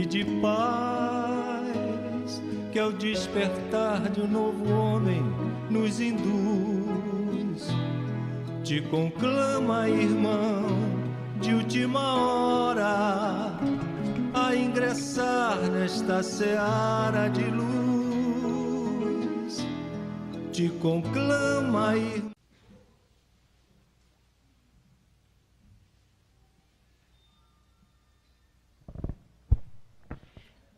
de paz, que ao despertar de um novo homem nos induz. Te conclama, irmão, de última hora, a ingressar nesta seara de luz. Te conclama, irmão.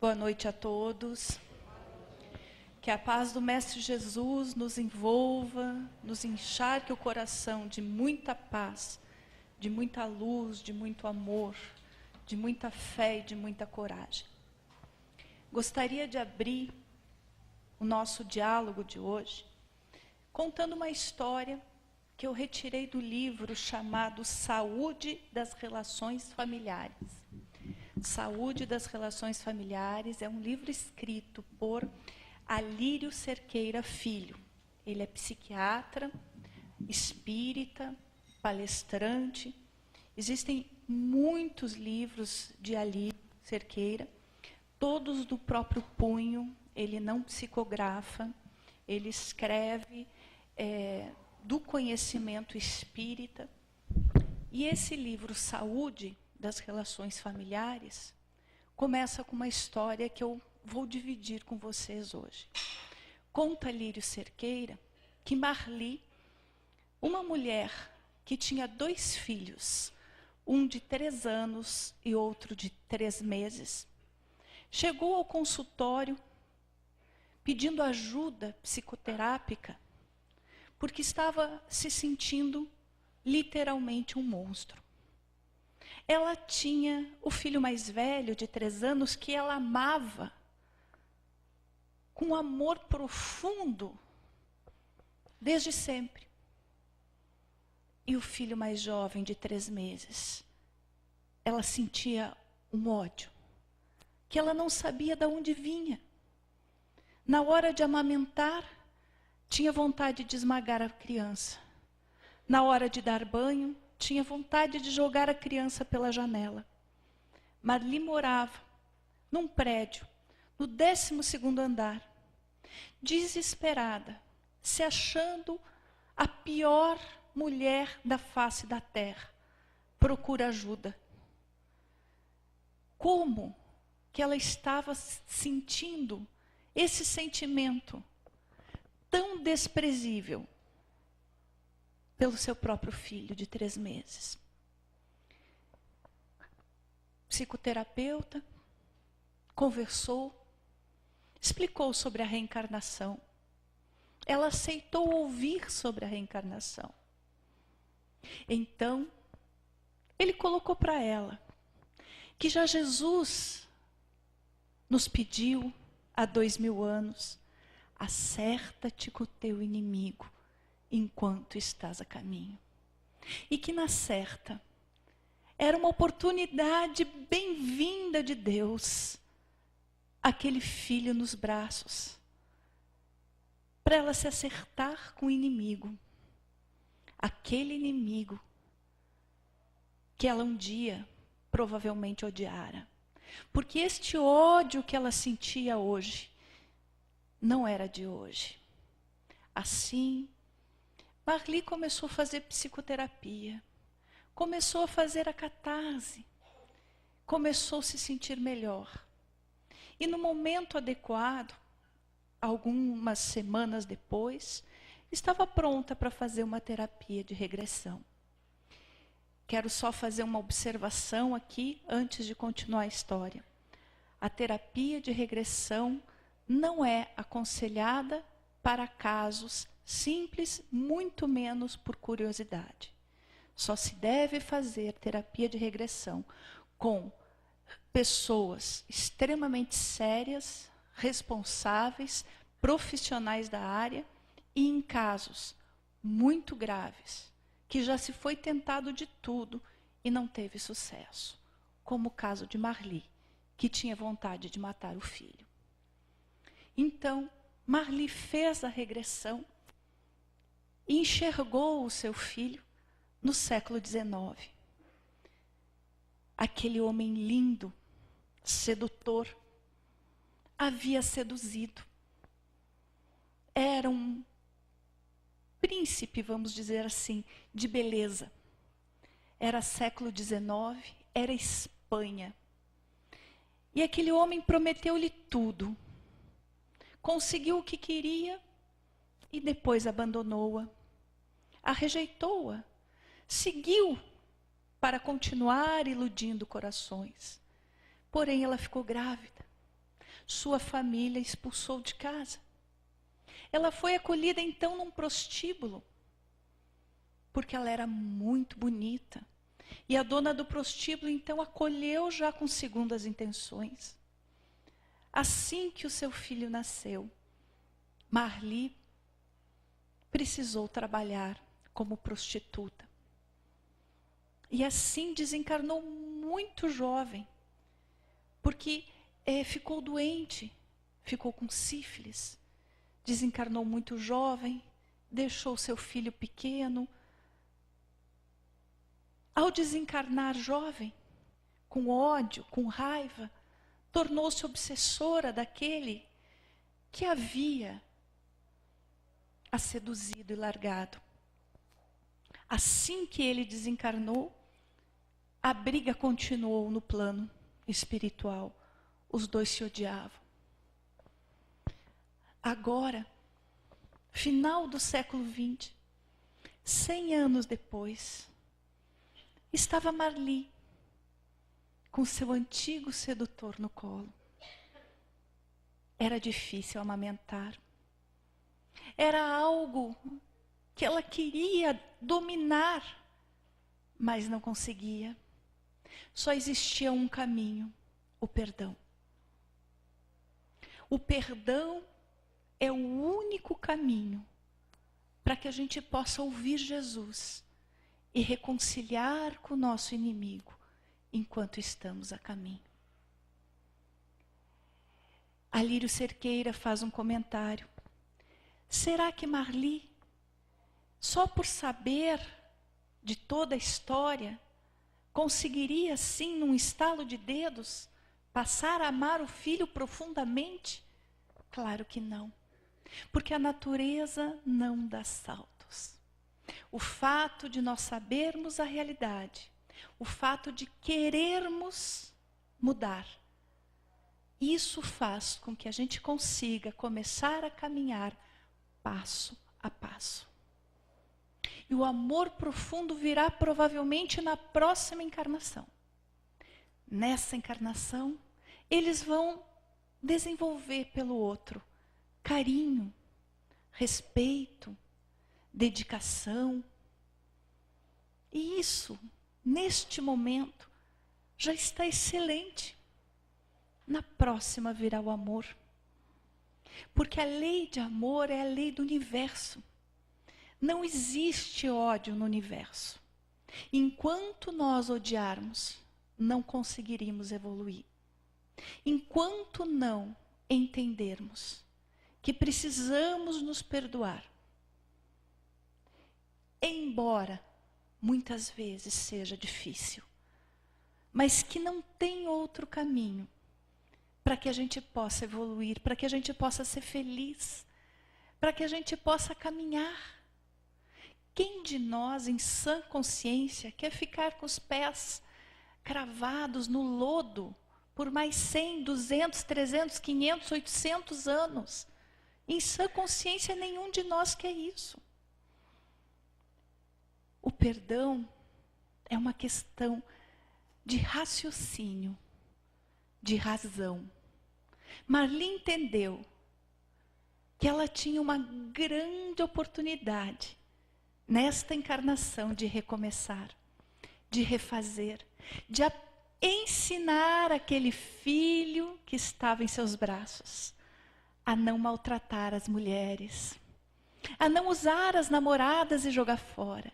Boa noite a todos. Que a paz do Mestre Jesus nos envolva, nos encharque o coração de muita paz, de muita luz, de muito amor, de muita fé e de muita coragem. Gostaria de abrir o nosso diálogo de hoje contando uma história que eu retirei do livro chamado Saúde das Relações Familiares. Saúde das Relações Familiares é um livro escrito por Alírio Cerqueira Filho. Ele é psiquiatra, espírita, palestrante. Existem muitos livros de Alírio Cerqueira, todos do próprio punho. Ele não psicografa, ele escreve do conhecimento espírita. E esse livro, Saúde das Relações Familiares, começa com uma história que eu vou dividir com vocês hoje. Conta Alírio Cerqueira que Marli, uma mulher que tinha 2 filhos, um de 3 anos e outro de 3 meses, chegou ao consultório pedindo ajuda psicoterápica, porque estava se sentindo literalmente um monstro. Ela tinha o filho mais velho, de 3 anos, que ela amava com um amor profundo, desde sempre. E o filho mais jovem, de 3 meses, ela sentia um ódio, que ela não sabia de onde vinha. Na hora de amamentar, tinha vontade de esmagar a criança. Na hora de dar banho, tinha vontade de jogar a criança pela janela. Marli morava num prédio, no 12º andar, desesperada, se achando a pior mulher da face da terra. Procura ajuda. Como que ela estava sentindo esse sentimento tão desprezível pelo seu próprio filho de 3 meses? Psicoterapeuta conversou, explicou sobre a reencarnação. Ela aceitou ouvir sobre a reencarnação. Então, ele colocou para ela que já Jesus nos pediu há 2000 anos: acerta-te com o teu inimigo enquanto estás a caminho. E que na certa era uma oportunidade bem-vinda de Deus, aquele filho nos braços, para ela se acertar com o inimigo, aquele inimigo que ela um dia provavelmente odiara. Porque este ódio que ela sentia hoje não era de hoje. Assim, Marli começou a fazer psicoterapia, começou a fazer a catarse, começou a se sentir melhor. E no momento adequado, algumas semanas depois, estava pronta para fazer uma terapia de regressão. Quero só fazer uma observação aqui, antes de continuar a história. A terapia de regressão não é aconselhada para casos simples, muito menos por curiosidade. Só se deve fazer terapia de regressão com pessoas extremamente sérias, responsáveis, profissionais da área, e em casos muito graves, que já se foi tentado de tudo e não teve sucesso, como o caso de Marli, que tinha vontade de matar o filho. Então, Marli fez a regressão e enxergou o seu filho no século XIX. Aquele homem lindo, sedutor, havia seduzido. Era um príncipe, vamos dizer assim, de beleza. Era século XIX, era Espanha. E aquele homem prometeu-lhe tudo. Conseguiu o que queria e depois abandonou-a. A rejeitou-a. Seguiu para continuar iludindo corações. Porém, ela ficou grávida. Sua família expulsou de casa. Ela foi acolhida então num prostíbulo, porque ela era muito bonita. E a dona do prostíbulo então acolheu já com segundas intenções. Assim que o seu filho nasceu, Marli precisou trabalhar como prostituta. E assim desencarnou muito jovem, porque ficou doente, ficou com sífilis, desencarnou muito jovem, deixou seu filho pequeno. Ao desencarnar jovem, com ódio, com raiva, tornou-se obsessora daquele que havia a seduzido e largado. Assim que ele desencarnou, a briga continuou no plano espiritual. Os dois se odiavam. Agora, final do século XX, 100 anos depois, estava Marli com seu antigo sedutor no colo. Era difícil amamentar. Era algo que ela queria dominar, mas não conseguia. Só existia um caminho: o perdão. O perdão é o único caminho para que a gente possa ouvir Jesus e reconciliar com o nosso inimigo enquanto estamos a caminho. Alírio Cerqueira faz um comentário. Será que Marli, só por saber de toda a história, conseguiria sim, num estalo de dedos, passar a amar o filho profundamente? Claro que não. Porque a natureza não dá saltos. O fato de nós sabermos a realidade, o fato de querermos mudar, isso faz com que a gente consiga começar a caminhar passo a passo. E o amor profundo virá provavelmente na próxima encarnação. Nessa encarnação, eles vão desenvolver pelo outro carinho, respeito, dedicação. E isso, neste momento, já está excelente. Na próxima virá o amor. Porque a lei de amor é a lei do universo. Não existe ódio no universo. Enquanto nós odiarmos, não conseguiríamos evoluir. Enquanto não entendermos que precisamos nos perdoar, embora muitas vezes seja difícil, mas que não tem outro caminho para que a gente possa evoluir, para que a gente possa ser feliz, para que a gente possa caminhar. Quem de nós, em sã consciência, quer ficar com os pés cravados no lodo por mais 100, 200, 300, 500, 800 anos? Em sã consciência, nenhum de nós quer isso. O perdão é uma questão de raciocínio, de razão. Marli entendeu que ela tinha uma grande oportunidade nesta encarnação de recomeçar, de refazer, de ensinar aquele filho que estava em seus braços a não maltratar as mulheres, a não usar as namoradas e jogar fora.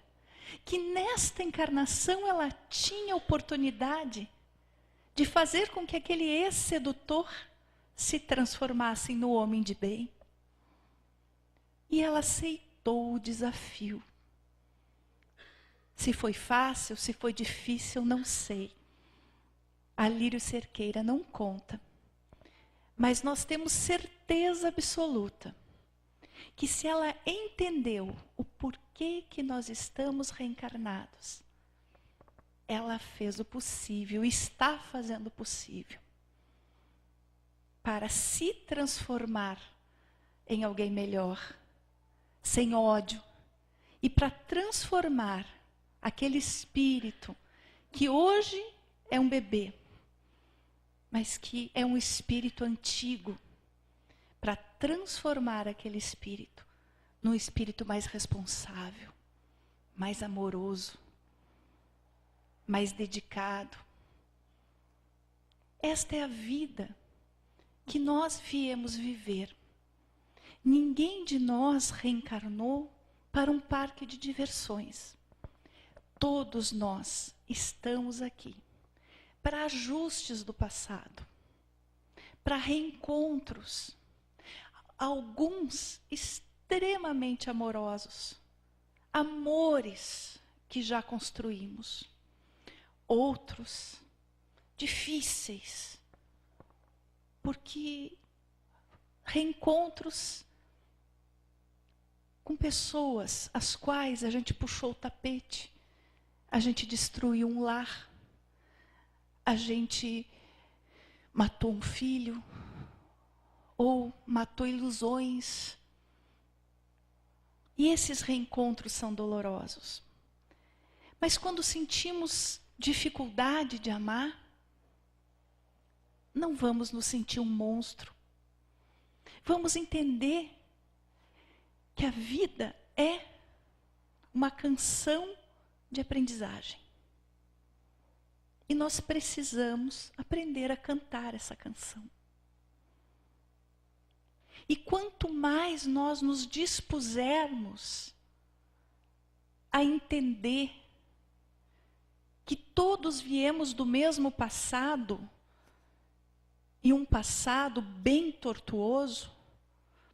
Que nesta encarnação ela tinha a oportunidade de fazer com que aquele ex-sedutor se transformasse no homem de bem. E ela aceitou o desafio. Se foi fácil, se foi difícil, não sei. a Lírio Cerqueira não conta. Mas nós temos certeza absoluta que se ela entendeu o porquê que nós estamos reencarnados, ela fez o possível, está fazendo o possível para se transformar em alguém melhor, sem ódio, e para transformar aquele espírito que hoje é um bebê, mas que é um espírito antigo, para transformar aquele espírito num espírito mais responsável, mais amoroso, mais dedicado. Esta é a vida que nós viemos viver. Ninguém de nós reencarnou para um parque de diversões. Todos nós estamos aqui para ajustes do passado, para reencontros, alguns extremamente amorosos, amores que já construímos, outros difíceis, porque reencontros com pessoas às quais a gente puxou o tapete, a gente destruiu um lar, a gente matou um filho, ou matou ilusões. E esses reencontros são dolorosos. Mas quando sentimos dificuldade de amar, não vamos nos sentir um monstro. Vamos entender que a vida é uma canção de aprendizagem. E nós precisamos aprender a cantar essa canção. E quanto mais nós nos dispusermos a entender que todos viemos do mesmo passado, e um passado bem tortuoso,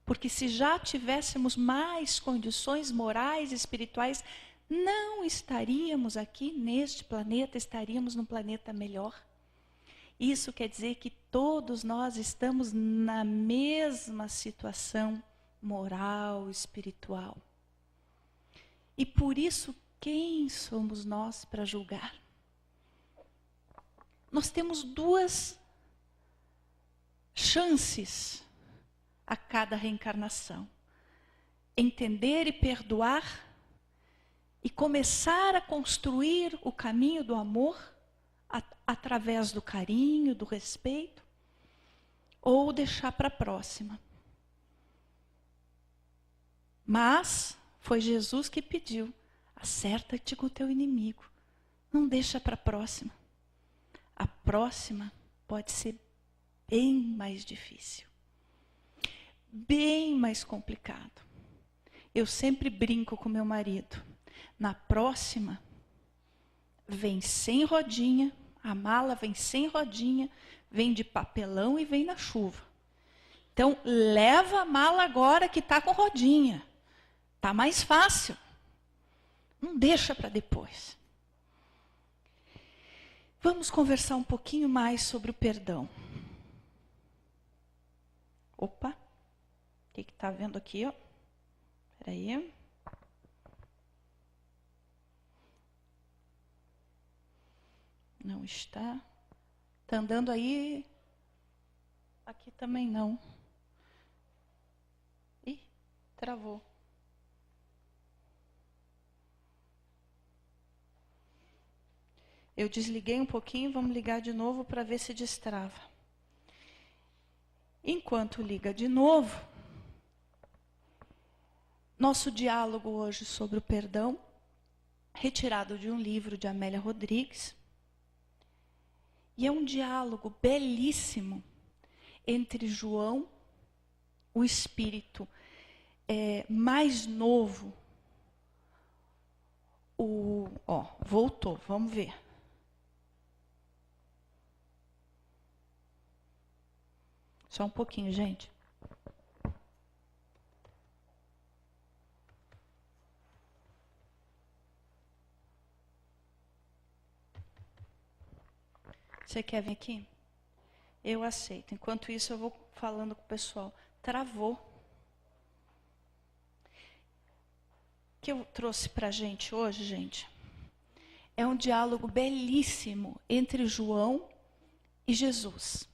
porque se já tivéssemos mais condições morais e espirituais, não estaríamos aqui neste planeta, estaríamos num planeta melhor. Isso quer dizer que todos nós estamos na mesma situação moral, espiritual. E por isso, quem somos nós para julgar? Nós temos duas chances a cada reencarnação: entender e perdoar, e começar a construir o caminho do amor através do carinho, do respeito, ou deixar para a próxima. Mas foi Jesus que pediu: acerta-te com o teu inimigo, não deixa para a próxima. A próxima pode ser bem mais difícil, bem mais complicado. Eu sempre brinco com meu marido: na próxima, vem sem rodinha, a mala vem sem rodinha, vem de papelão e vem na chuva. Então, leva a mala agora que está com rodinha. Está mais fácil. Não deixa para depois. Vamos conversar um pouquinho mais sobre o perdão. Opa, o que está vendo aqui? Espera aí. Não está. Está andando aí? Aqui também não. Ih, travou. Eu desliguei um pouquinho, vamos ligar de novo para ver se destrava. Enquanto liga de novo, nosso diálogo hoje sobre o perdão, retirado de um livro de Amélia Rodrigues, e é um diálogo belíssimo entre João, o espírito mais novo, voltou, vamos ver. Só um pouquinho, gente. Você quer vir aqui? Eu aceito. Enquanto isso, eu vou falando com o pessoal. Travou. O que eu trouxe para a gente hoje, gente, é um diálogo belíssimo entre João e Jesus.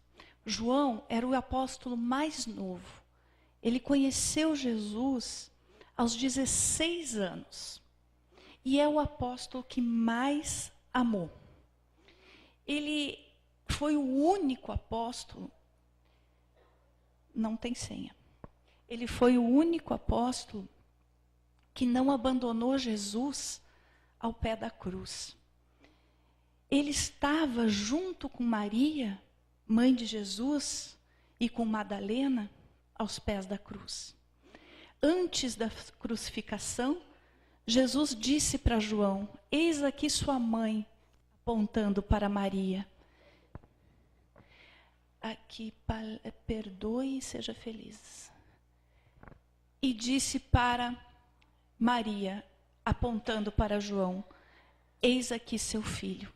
João era o apóstolo mais novo. Ele conheceu Jesus aos 16 anos. E é o apóstolo que mais amou. Ele foi o único apóstolo, não tem senha. Ele foi o único apóstolo que não abandonou Jesus ao pé da cruz. Ele estava junto com Maria, mãe de Jesus, e com Madalena, aos pés da cruz. Antes da crucificação, Jesus disse para João: eis aqui sua mãe, apontando para Maria. Aqui, perdoe e seja feliz. E disse para Maria, apontando para João: eis aqui seu filho.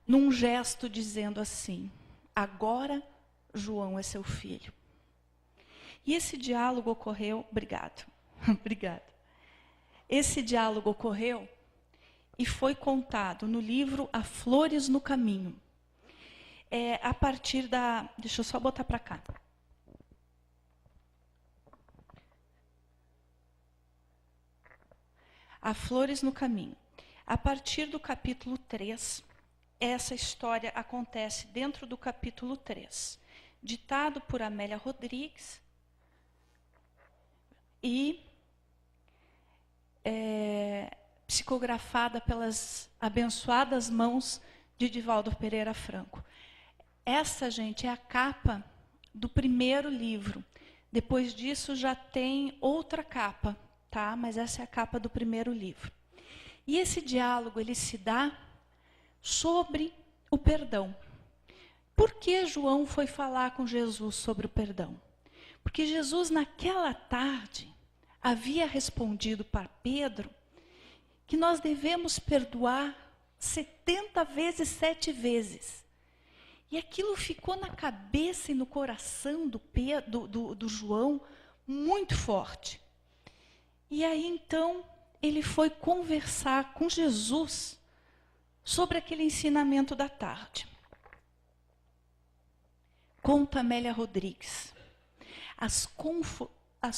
Num gesto dizendo assim: agora João é seu filho. E esse diálogo ocorreu, obrigado. Esse diálogo ocorreu e foi contado no livro Há Flores no Caminho. A partir da... Deixa eu só botar para cá. Há Flores no Caminho. A partir do capítulo 3, essa história acontece dentro do capítulo 3. Ditado por Amélia Rodrigues e psicografada pelas abençoadas mãos de Divaldo Pereira Franco. Essa, gente, é a capa do primeiro livro. Depois disso já tem outra capa, tá? Mas essa é a capa do primeiro livro. E esse diálogo, ele se dá sobre o perdão. Por que João foi falar com Jesus sobre o perdão? Porque Jesus, naquela tarde, havia respondido para Pedro que nós devemos perdoar 70 vezes, 7 vezes. E aquilo ficou na cabeça e no coração do João muito forte. E aí, então, ele foi conversar com Jesus sobre aquele ensinamento da tarde. Conta Amélia Rodrigues. As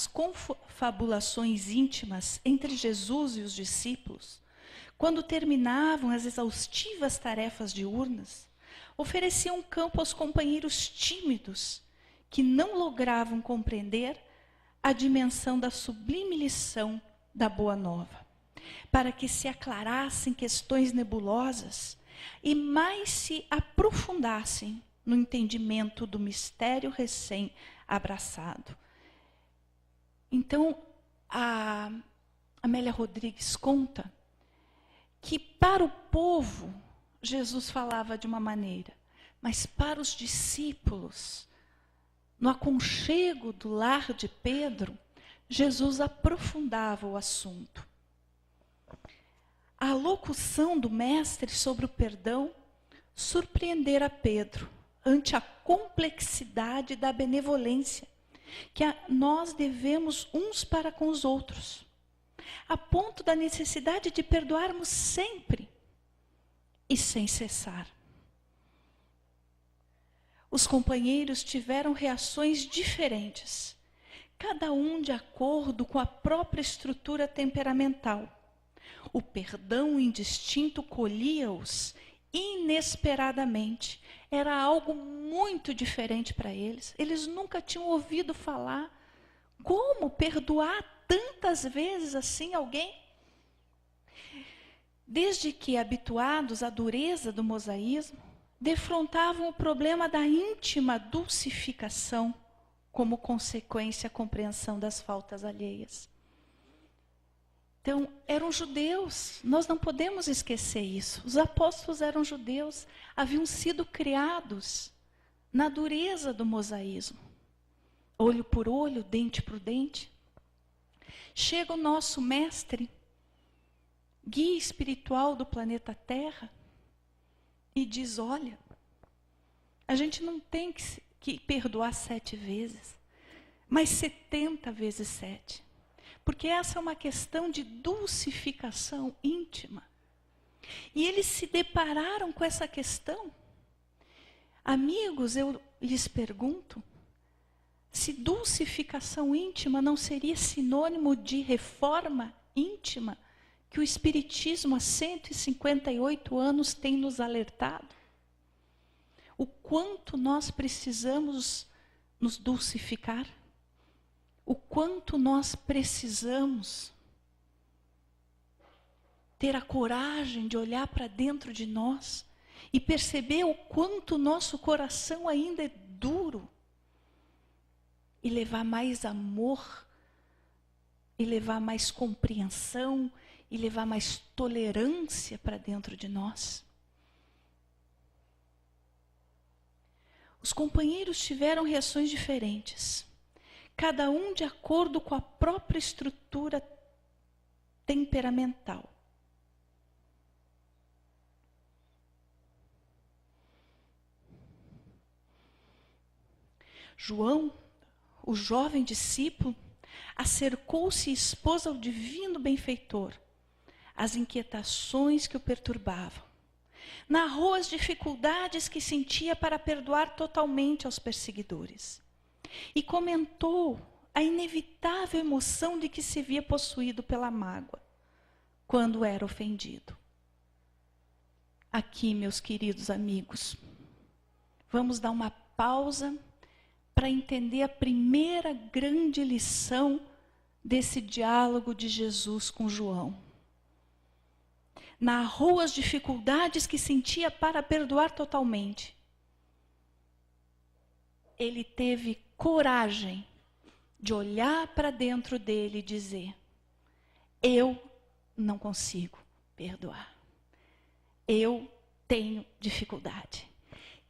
confabulações íntimas entre Jesus e os discípulos, quando terminavam as exaustivas tarefas diurnas, ofereciam campo aos companheiros tímidos que não logravam compreender a dimensão da sublime lição da Boa Nova, para que se aclarassem questões nebulosas e mais se aprofundassem no entendimento do mistério recém-abraçado. Então, a Amélia Rodrigues conta que para o povo Jesus falava de uma maneira, mas para os discípulos, no aconchego do lar de Pedro, Jesus aprofundava o assunto. A locução do mestre sobre o perdão surpreendera Pedro ante a complexidade da benevolência que nós devemos uns para com os outros, a ponto da necessidade de perdoarmos sempre e sem cessar. Os companheiros tiveram reações diferentes, cada um de acordo com a própria estrutura temperamental. O perdão indistinto colhia-os inesperadamente. Era algo muito diferente para eles. Eles nunca tinham ouvido falar. Como perdoar tantas vezes assim alguém? Desde que habituados à dureza do mosaísmo, defrontavam o problema da íntima dulcificação como consequência à compreensão das faltas alheias. Então, eram judeus, nós não podemos esquecer isso. Os apóstolos eram judeus, haviam sido criados na dureza do mosaísmo. Olho por olho, dente por dente. Chega o nosso mestre, guia espiritual do planeta Terra, e diz: olha, a gente não tem que perdoar 7 vezes, mas 70 vezes 7. Porque essa é uma questão de dulcificação íntima. E eles se depararam com essa questão. Amigos, eu lhes pergunto, se dulcificação íntima não seria sinônimo de reforma íntima que o Espiritismo há 158 anos tem nos alertado? O quanto nós precisamos nos dulcificar? O quanto nós precisamos ter a coragem de olhar para dentro de nós e perceber o quanto nosso coração ainda é duro, e levar mais amor, e levar mais compreensão, e levar mais tolerância para dentro de nós. Os companheiros tiveram reações diferentes, cada um de acordo com a própria estrutura temperamental. João, o jovem discípulo, acercou-se e expôs ao divino benfeitor as inquietações que o perturbavam. Narrou as dificuldades que sentia para perdoar totalmente aos perseguidores. E comentou a inevitável emoção de que se via possuído pela mágoa, quando era ofendido. Aqui, meus queridos amigos, vamos dar uma pausa para entender a primeira grande lição desse diálogo de Jesus com João. Narrou as dificuldades que sentia para perdoar totalmente. Ele teve coragem de olhar para dentro dele e dizer: eu não consigo perdoar. Eu tenho dificuldade.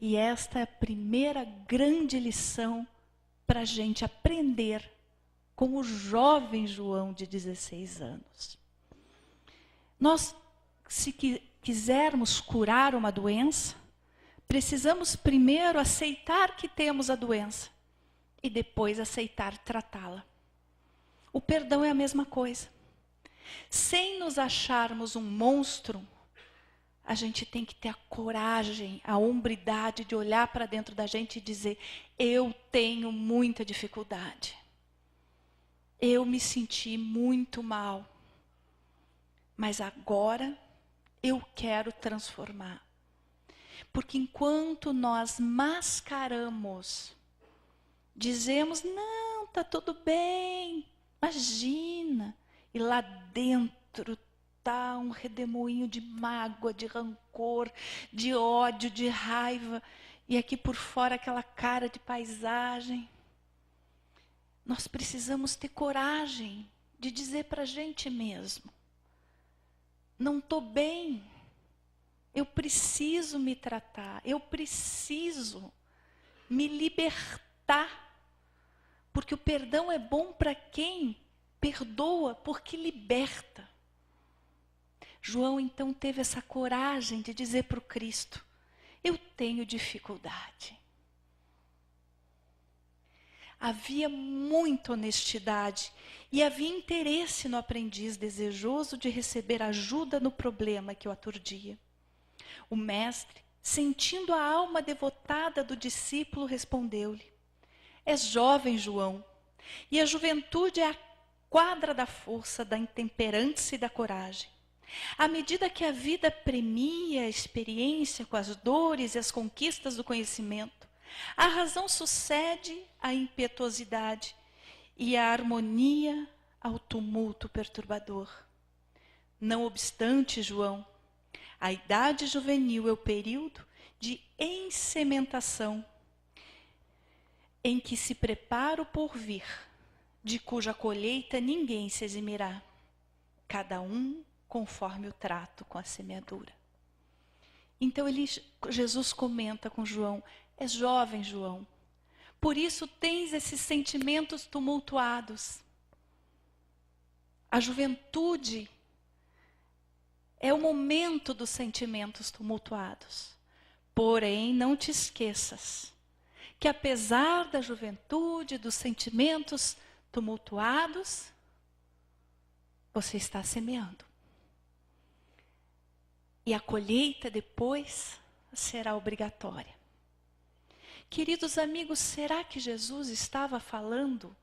E esta é a primeira grande lição para a gente aprender com o jovem João de 16 anos. Nós, se quisermos curar uma doença, precisamos primeiro aceitar que temos a doença e depois aceitar tratá-la. O perdão é a mesma coisa. Sem nos acharmos um monstro, a gente tem que ter a coragem, a hombridade de olhar para dentro da gente e dizer: eu tenho muita dificuldade. Eu me senti muito mal. Mas agora eu quero transformar. Porque enquanto nós mascaramos, dizemos: não, está tudo bem, imagina. E lá dentro está um redemoinho de mágoa, de rancor, de ódio, de raiva. E aqui por fora aquela cara de paisagem. Nós precisamos ter coragem de dizer para a gente mesmo: não estou bem, eu preciso me tratar, eu preciso me libertar. Porque o perdão é bom para quem perdoa, porque liberta. João então teve essa coragem de dizer para o Cristo: eu tenho dificuldade. Havia muita honestidade e havia interesse no aprendiz desejoso de receber ajuda no problema que o aturdia. O mestre, sentindo a alma devotada do discípulo, respondeu-lhe: és jovem, João, e a juventude é a quadra da força, da intemperança e da coragem. À medida que a vida premia a experiência com as dores e as conquistas do conhecimento, a razão sucede à impetuosidade e a harmonia ao tumulto perturbador. Não obstante, João, a idade juvenil é o período de ensementação em que se prepara o porvir, de cuja colheita ninguém se eximirá, cada um conforme o trato com a semeadura. Então Jesus comenta com João: és jovem, João, por isso tens esses sentimentos tumultuados. A juventude é o momento dos sentimentos tumultuados. Porém, não te esqueças que apesar da juventude, dos sentimentos tumultuados, você está semeando. E a colheita depois será obrigatória. Queridos amigos, será que Jesus estava falando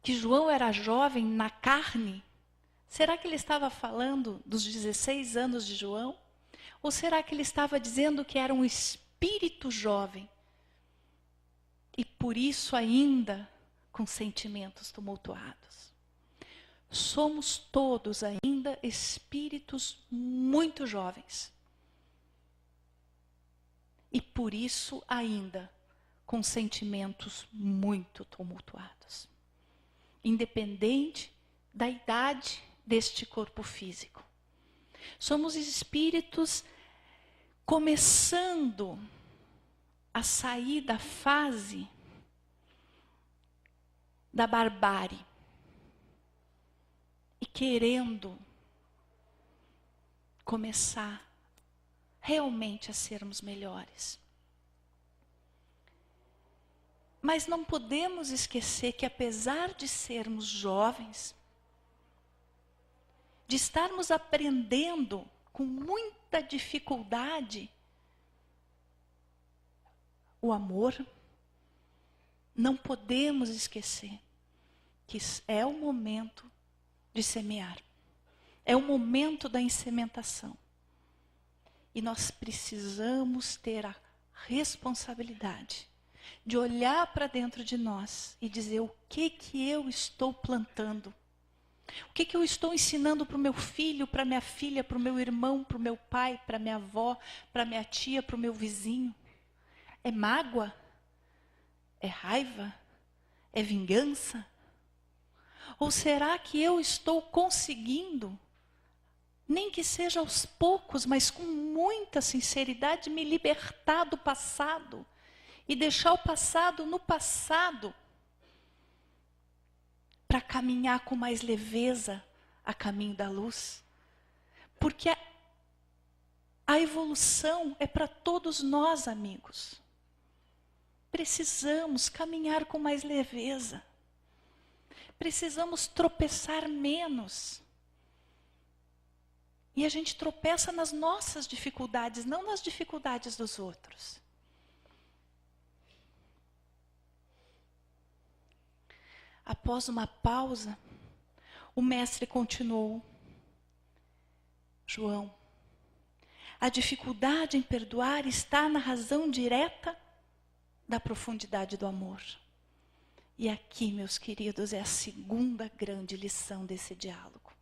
que João era jovem na carne? Será que ele estava falando dos 16 anos de João? Ou será que ele estava dizendo que era um espírito jovem? E por isso ainda com sentimentos tumultuados. Somos todos ainda espíritos muito jovens. E por isso ainda com sentimentos muito tumultuados. Independente da idade deste corpo físico. Somos espíritos começando a sair da fase da barbárie e querendo começar realmente a sermos melhores. Mas não podemos esquecer que apesar de sermos jovens, de estarmos aprendendo com muita dificuldade o amor, não podemos esquecer que é o momento de semear. É o momento da insementação. E nós precisamos ter a responsabilidade de olhar para dentro de nós e dizer o que eu estou plantando. O que eu estou ensinando para o meu filho, para minha filha, para o meu irmão, para o meu pai, para minha avó, para minha tia, para o meu vizinho? É mágoa? É raiva? É vingança? Ou será que eu estou conseguindo, nem que seja aos poucos, mas com muita sinceridade, me libertar do passado e deixar o passado no passado para caminhar com mais leveza a caminho da luz? Porque a evolução é para todos nós, amigos. Precisamos caminhar com mais leveza. Precisamos tropeçar menos. E a gente tropeça nas nossas dificuldades, não nas dificuldades dos outros. Após uma pausa, o mestre continuou. João, a dificuldade em perdoar está na razão direta da profundidade do amor. E aqui, meus queridos, é a segunda grande lição desse diálogo.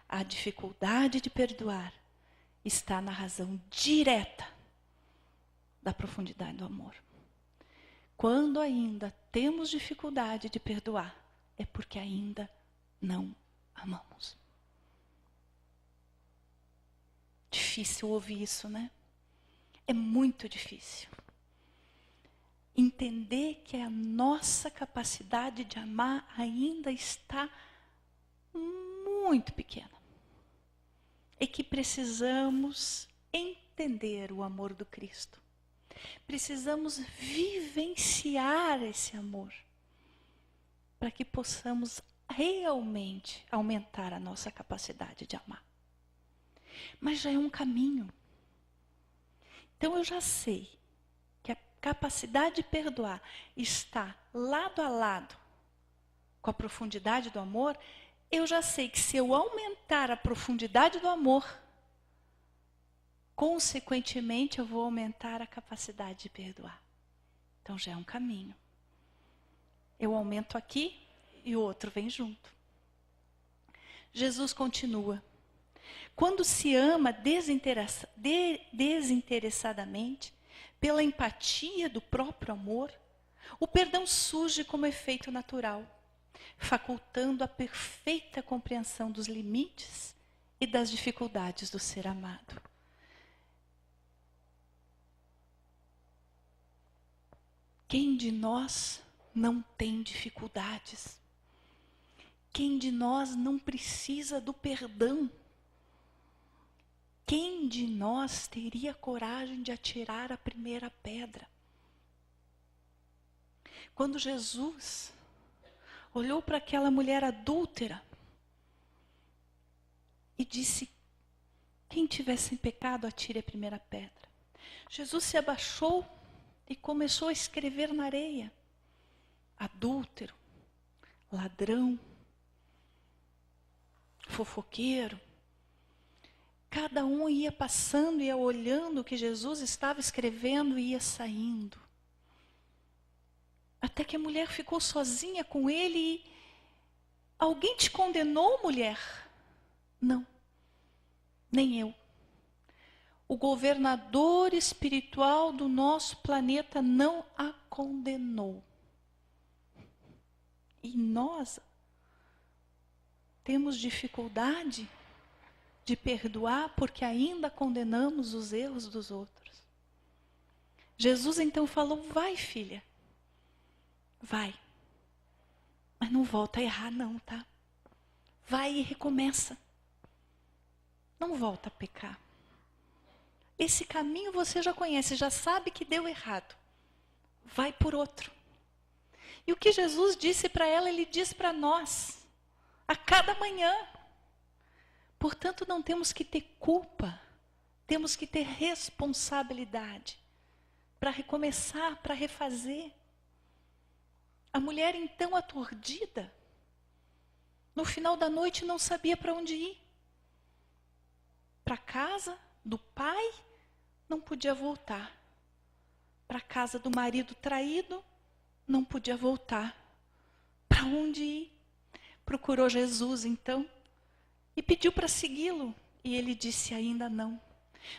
A dificuldade de perdoar está na razão direta da profundidade do amor. Quando ainda temos dificuldade de perdoar, é porque ainda não amamos. Difícil ouvir isso, né? É muito difícil. Entender que a nossa capacidade de amar ainda está muito pequena. E que precisamos entender o amor do Cristo. Precisamos vivenciar esse amor. Para que possamos realmente aumentar a nossa capacidade de amar. Mas já é um caminho. Então eu já sei que a capacidade de perdoar está lado a lado com a profundidade do amor. Eu já sei que se eu aumentar a profundidade do amor, consequentemente eu vou aumentar a capacidade de perdoar. Então já é um caminho. Eu aumento aqui e o outro vem junto. Jesus continua. Quando se ama desinteressadamente, pela empatia do próprio amor, o perdão surge como efeito natural, facultando a perfeita compreensão dos limites e das dificuldades do ser amado. Quem de nós não tem dificuldades? Quem de nós não precisa do perdão? Quem de nós teria coragem de atirar a primeira pedra? Quando Jesus olhou para aquela mulher adúltera e disse: quem tiver sem pecado, atire a primeira pedra. Jesus se abaixou e começou a escrever na areia: adúltero, ladrão, fofoqueiro. Cada um ia passando, ia olhando o que Jesus estava escrevendo e ia saindo. Até que a mulher ficou sozinha com ele e: alguém te condenou, mulher? Não, nem eu. O governador espiritual do nosso planeta não a condenou. E nós temos dificuldade de perdoar porque ainda condenamos os erros dos outros. Jesus então falou: vai, filha, vai. Mas não volta a errar não, tá? Vai e recomeça. Não volta a pecar. Esse caminho você já conhece, já sabe que deu errado. Vai por outro. E o que Jesus disse para ela, Ele diz para nós, a cada manhã. Portanto, não temos que ter culpa, temos que ter responsabilidade para recomeçar, para refazer. A mulher então aturdida, no final da noite não sabia para onde ir. Para casa do pai, não podia voltar. Para casa do marido traído, não podia voltar. Para onde ir? Procurou Jesus então e pediu para segui-lo. E ele disse: ainda não.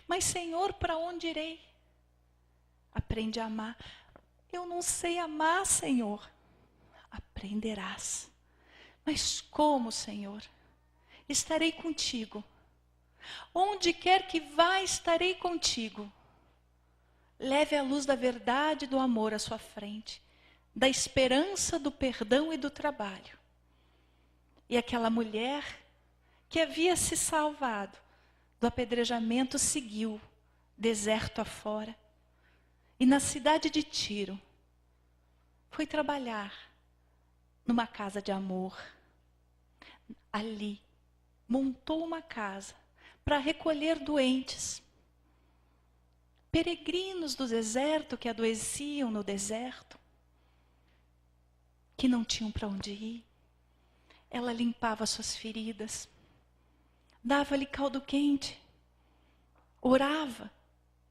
Mas Senhor, para onde irei? Aprende a amar. Eu não sei amar, Senhor. Aprenderás. Mas como, Senhor? Estarei contigo. Onde quer que vá, estarei contigo. Leve a luz da verdade e do amor à sua frente, da esperança, do perdão e do trabalho. E aquela mulher que havia se salvado do apedrejamento seguiu, deserto afora. E na cidade de Tiro, foi trabalhar numa casa de amor. Ali, montou uma casa para recolher doentes, peregrinos do deserto que adoeciam no deserto, que não tinham para onde ir. Ela limpava suas feridas, dava-lhe caldo quente, orava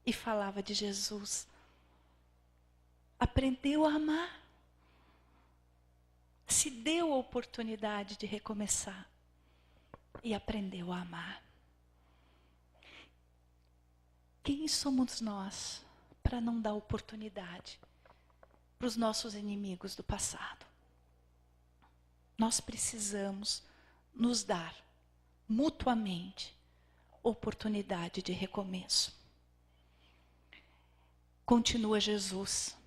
e falava de Jesus. Aprendeu a amar. Se deu a oportunidade de recomeçar e aprendeu a amar. Quem somos nós para não dar oportunidade para os nossos inimigos do passado? Nós precisamos nos dar mutuamente oportunidade de recomeço. Continua Jesus.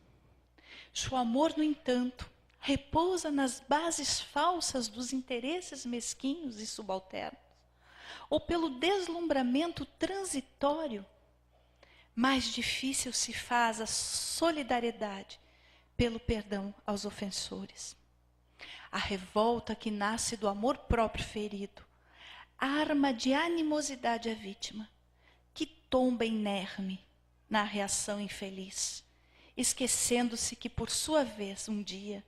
Seu amor, no entanto, repousa nas bases falsas dos interesses mesquinhos e subalternos, ou pelo deslumbramento transitório. Mais difícil se faz a solidariedade pelo perdão aos ofensores. A revolta que nasce do amor próprio ferido, arma de animosidade à vítima, que tomba inerme na reação infeliz, esquecendo-se que por sua vez um dia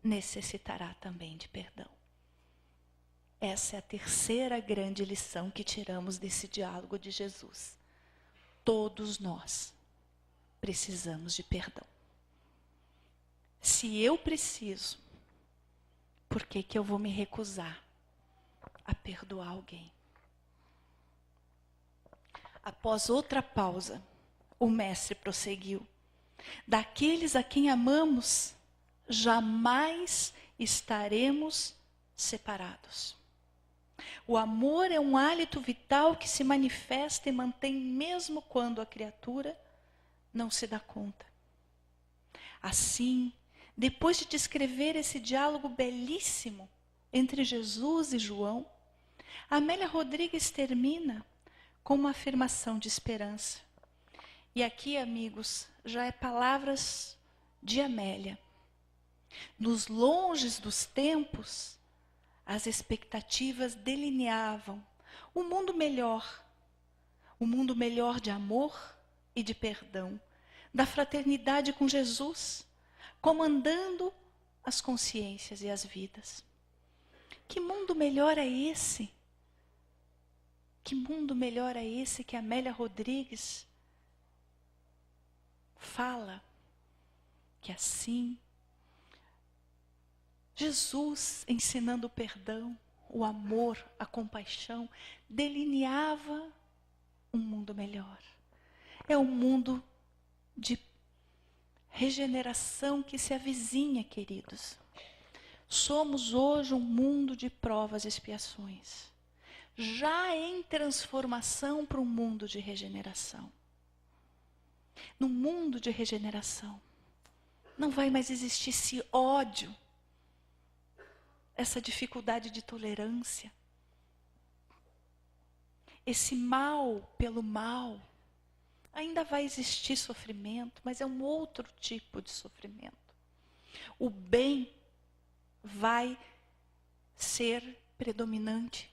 necessitará também de perdão. Essa é a terceira grande lição que tiramos desse diálogo de Jesus. Todos nós precisamos de perdão. Se eu preciso, por que eu vou me recusar a perdoar alguém? Após outra pausa, o mestre prosseguiu: daqueles a quem amamos, jamais estaremos separados. O amor é um hálito vital que se manifesta e mantém mesmo quando a criatura não se dá conta. Assim, depois de descrever esse diálogo belíssimo entre Jesus e João, Amélia Rodrigues termina com uma afirmação de esperança. E aqui, amigos, já é palavras de Amélia. Nos longes dos tempos, as expectativas delineavam um mundo melhor de amor e de perdão, da fraternidade com Jesus, comandando as consciências e as vidas. Que mundo melhor é esse? Que mundo melhor é esse que Amélia Rodrigues fala? Que assim, Jesus, ensinando o perdão, o amor, a compaixão, delineava um mundo melhor. É um mundo de regeneração que se avizinha, queridos. Somos hoje um mundo de provas e expiações, já em transformação para um mundo de regeneração. No mundo de regeneração, não vai mais existir esse ódio, essa dificuldade de tolerância, esse mal pelo mal. Ainda vai existir sofrimento, mas é um outro tipo de sofrimento. O bem vai ser predominante.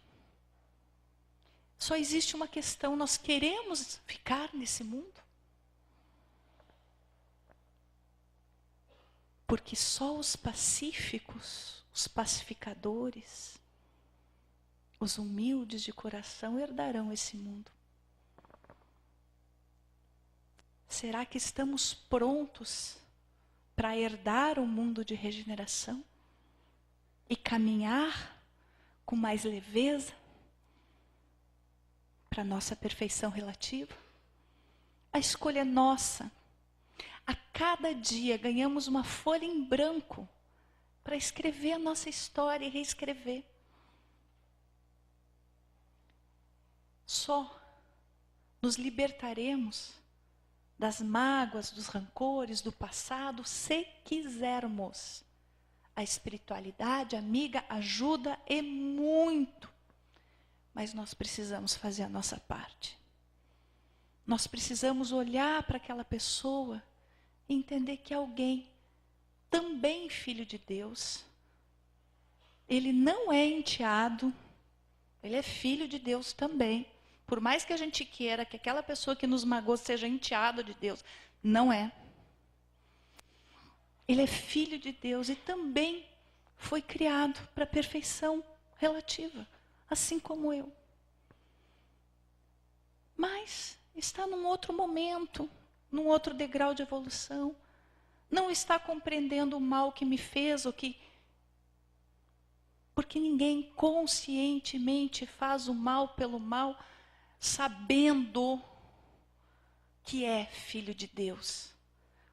Só existe uma questão: nós queremos ficar nesse mundo? Porque só os pacíficos, os pacificadores, os humildes de coração herdarão esse mundo. Será que estamos prontos para herdar um mundo de regeneração e caminhar com mais leveza para a nossa perfeição relativa? A escolha é nossa. A cada dia ganhamos uma folha em branco para escrever a nossa história e reescrever. Só nos libertaremos das mágoas, dos rancores, do passado, se quisermos. A espiritualidade, amiga, ajuda e muito. Mas nós precisamos fazer a nossa parte. Nós precisamos olhar para aquela pessoa e entender que é alguém também filho de Deus. Ele não é enteado, ele é filho de Deus também. Por mais que a gente queira que aquela pessoa que nos magoou seja enteada de Deus, não é. Ele é filho de Deus e também foi criado para a perfeição relativa, assim como eu. Mas está num outro momento, num outro degrau de evolução. Não está compreendendo o mal que me fez, porque ninguém conscientemente faz o mal pelo mal, sabendo que é filho de Deus,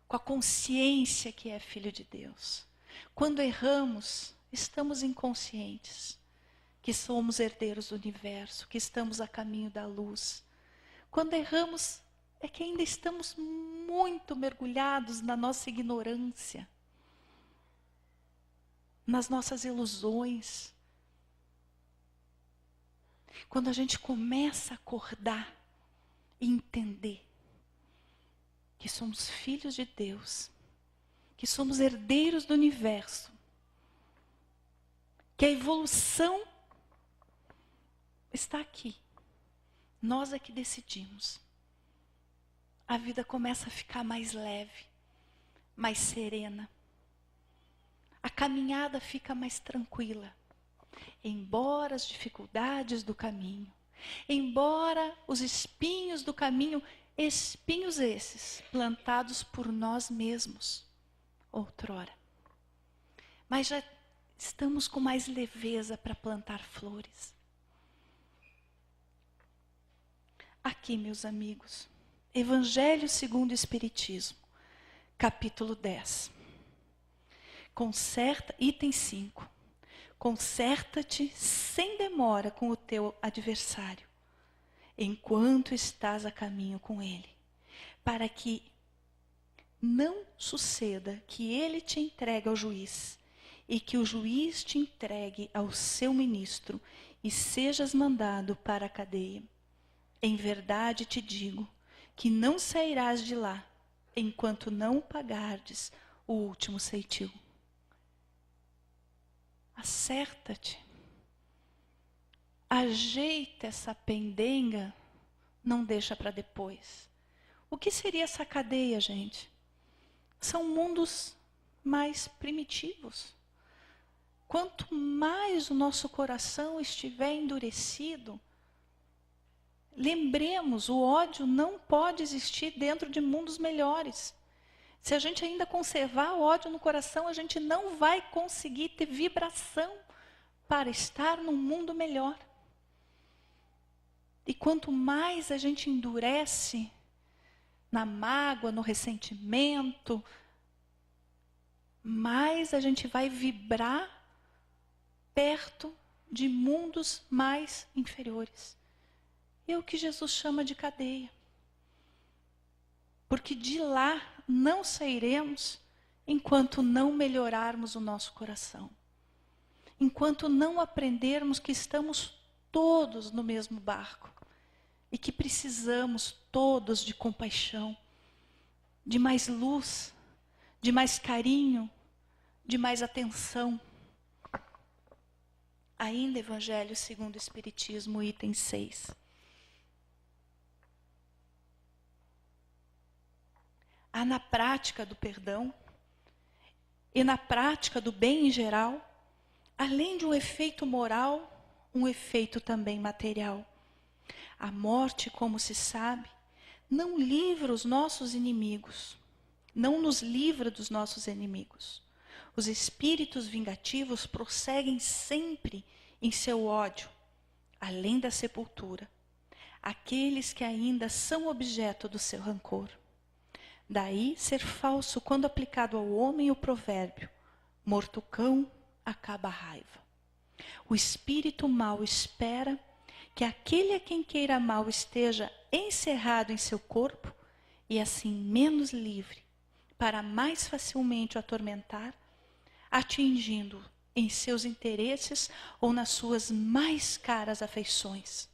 com a consciência que é filho de Deus. Quando erramos, estamos inconscientes, que somos herdeiros do universo, que estamos a caminho da luz. Quando erramos, é que ainda estamos muito mergulhados na nossa ignorância, nas nossas ilusões. Quando a gente começa a acordar e entender que somos filhos de Deus, que somos herdeiros do universo, que a evolução está aqui, nós é que decidimos. A vida começa a ficar mais leve, mais serena. A caminhada fica mais tranquila. Embora as dificuldades do caminho, embora os espinhos do caminho, espinhos esses plantados por nós mesmos, outrora. Mas já estamos com mais leveza para plantar flores. Aqui, meus amigos, Evangelho segundo o Espiritismo, capítulo 10. Item 5. Conserta-te sem demora com o teu adversário, enquanto estás a caminho com ele, para que não suceda que ele te entregue ao juiz, e que o juiz te entregue ao seu ministro, e sejas mandado para a cadeia. Em verdade te digo que não sairás de lá enquanto não pagardes o último ceitil. Acerta-te. Ajeita essa pendenga, não deixa para depois. O que seria essa cadeia, gente? São mundos mais primitivos. Quanto mais o nosso coração estiver endurecido, lembremos, o ódio não pode existir dentro de mundos melhores. Se a gente ainda conservar o ódio no coração, a gente não vai conseguir ter vibração para estar num mundo melhor. E quanto mais a gente endurece na mágoa, no ressentimento, mais a gente vai vibrar perto de mundos mais inferiores. É o que Jesus chama de cadeia. Porque de lá não sairemos enquanto não melhorarmos o nosso coração. Enquanto não aprendermos que estamos todos no mesmo barco. E que precisamos todos de compaixão, de mais luz, de mais carinho, de mais atenção. Ainda Evangelho segundo o Espiritismo, item 6. Há na prática do perdão e na prática do bem em geral, além de um efeito moral, um efeito também material. A morte, como se sabe, não livra os nossos inimigos, não nos livra dos nossos inimigos. Os espíritos vingativos prosseguem sempre em seu ódio, além da sepultura, aqueles que ainda são objeto do seu rancor. Daí ser falso quando aplicado ao homem o provérbio: morto cão, acaba a raiva. O espírito mau espera que aquele a quem queira mal esteja encerrado em seu corpo e assim menos livre, para mais facilmente o atormentar, atingindo em seus interesses ou nas suas mais caras afeições.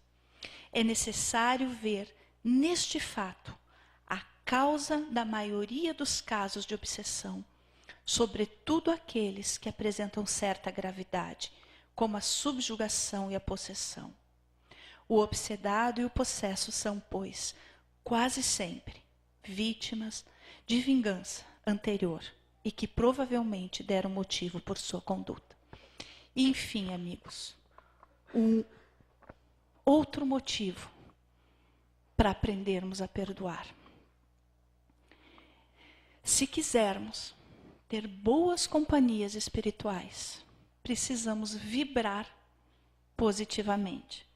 É necessário ver neste fato a causa da maioria dos casos de obsessão, sobretudo aqueles que apresentam certa gravidade, como a subjugação e a possessão. O obsedado e o possesso são, pois, quase sempre vítimas de vingança anterior e que provavelmente deram motivo por sua conduta. E, enfim, amigos, um outro motivo para aprendermos a perdoar. Se quisermos ter boas companhias espirituais, precisamos vibrar positivamente.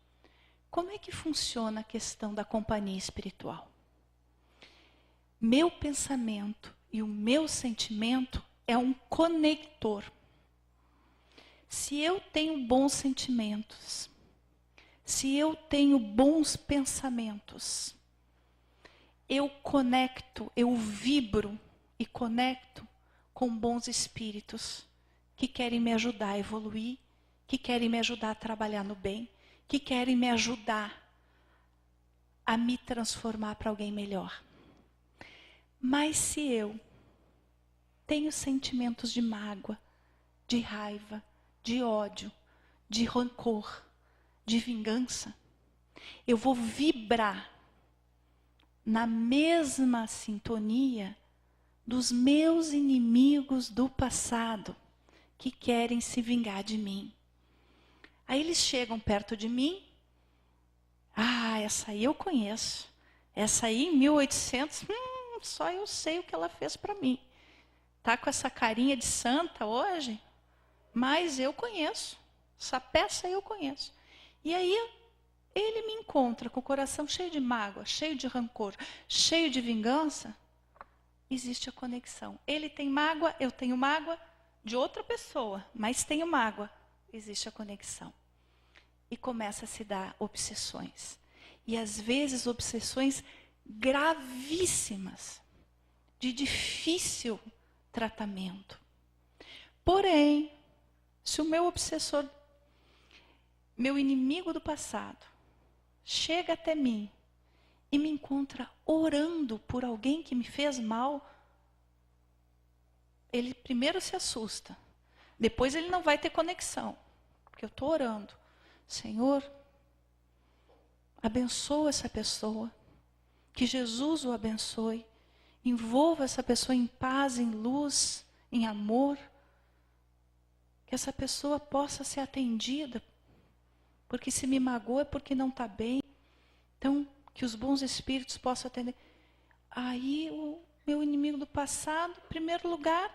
Como é que funciona a questão da companhia espiritual? Meu pensamento e o meu sentimento é um conector. Se eu tenho bons sentimentos, se eu tenho bons pensamentos, eu conecto, eu vibro e conecto com bons espíritos que querem me ajudar a evoluir, que querem me ajudar a trabalhar no bem, que querem me ajudar a me transformar para alguém melhor. Mas se eu tenho sentimentos de mágoa, de raiva, de ódio, de rancor, de vingança, eu vou vibrar na mesma sintonia dos meus inimigos do passado que querem se vingar de mim. Aí eles chegam perto de mim. Ah, essa aí eu conheço. Essa aí em 1800, só eu sei o que ela fez para mim. Tá com essa carinha de santa hoje, mas eu conheço. Essa peça eu conheço. E aí ele me encontra com o coração cheio de mágoa, cheio de rancor, cheio de vingança. Existe a conexão. Ele tem mágoa, eu tenho mágoa de outra pessoa, mas tenho mágoa. Existe a conexão. E começa a se dar obsessões. E às vezes obsessões gravíssimas, de difícil tratamento. Porém, se o meu obsessor, meu inimigo do passado, chega até mim e me encontra orando por alguém que me fez mal, ele primeiro se assusta. Depois ele não vai ter conexão, porque eu estou orando. Senhor, abençoa essa pessoa, que Jesus o abençoe, envolva essa pessoa em paz, em luz, em amor, que essa pessoa possa ser atendida, porque se me magoa é porque não está bem. Então, que os bons espíritos possam atender. Aí o meu inimigo do passado, em primeiro lugar,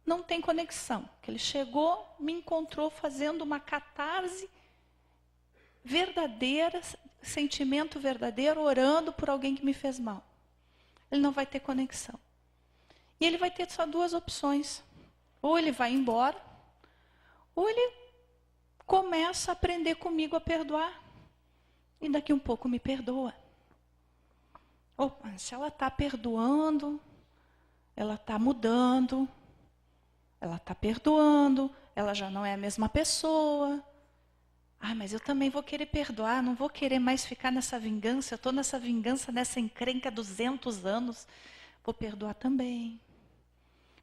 não tem conexão. Que ele chegou, me encontrou fazendo uma catarse verdadeira, sentimento verdadeiro, orando por alguém que me fez mal. Ele não vai ter conexão. E ele vai ter só duas opções. Ou ele vai embora, ou ele começa a aprender comigo a perdoar. E daqui um pouco me perdoa. Opa, se ela está perdoando, ela está mudando, ela está perdoando, ela já não é a mesma pessoa. Ah, mas eu também vou querer perdoar, não vou querer mais ficar nessa vingança, eu estou nessa vingança, nessa encrenca há 200 anos, vou perdoar também.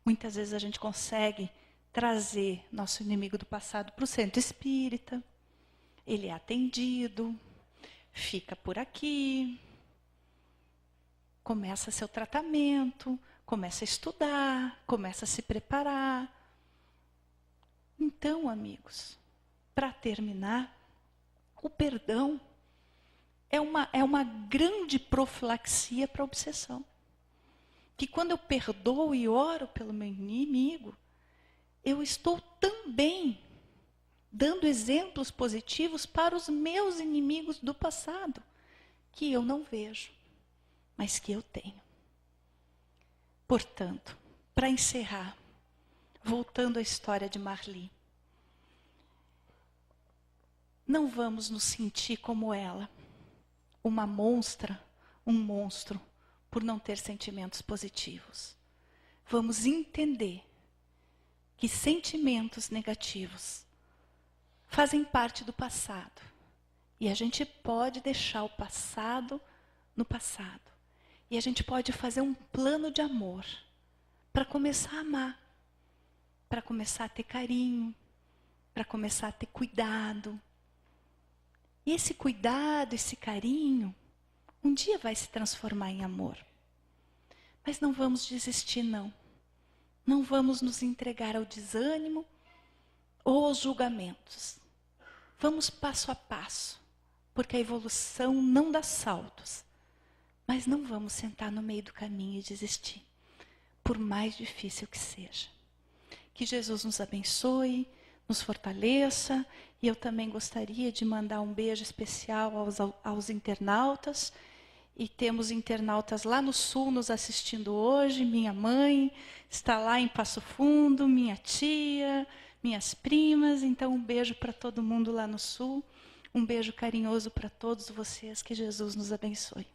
Muitas vezes a gente consegue trazer nosso inimigo do passado para o centro espírita, ele é atendido, fica por aqui, começa seu tratamento, começa a estudar, começa a se preparar. Então, amigos, para terminar, o perdão é uma grande profilaxia para a obsessão. Que quando eu perdoo e oro pelo meu inimigo, eu estou também dando exemplos positivos para os meus inimigos do passado, que eu não vejo, mas que eu tenho. Portanto, para encerrar, voltando à história de Marli, não vamos nos sentir como ela, uma monstra, um monstro, por não ter sentimentos positivos. Vamos entender que sentimentos negativos fazem parte do passado. E a gente pode deixar o passado no passado. E a gente pode fazer um plano de amor para começar a amar, para começar a ter carinho, para começar a ter cuidado. E esse cuidado, esse carinho, um dia vai se transformar em amor. Mas não vamos desistir, não. Não vamos nos entregar ao desânimo ou aos julgamentos. Vamos passo a passo, porque a evolução não dá saltos. Mas não vamos sentar no meio do caminho e desistir, por mais difícil que seja. Que Jesus nos abençoe, nos fortaleça, e eu também gostaria de mandar um beijo especial aos internautas, e temos internautas lá no Sul nos assistindo hoje, minha mãe está lá em Passo Fundo, minha tia, minhas primas, então um beijo para todo mundo lá no Sul, um beijo carinhoso para todos vocês, que Jesus nos abençoe.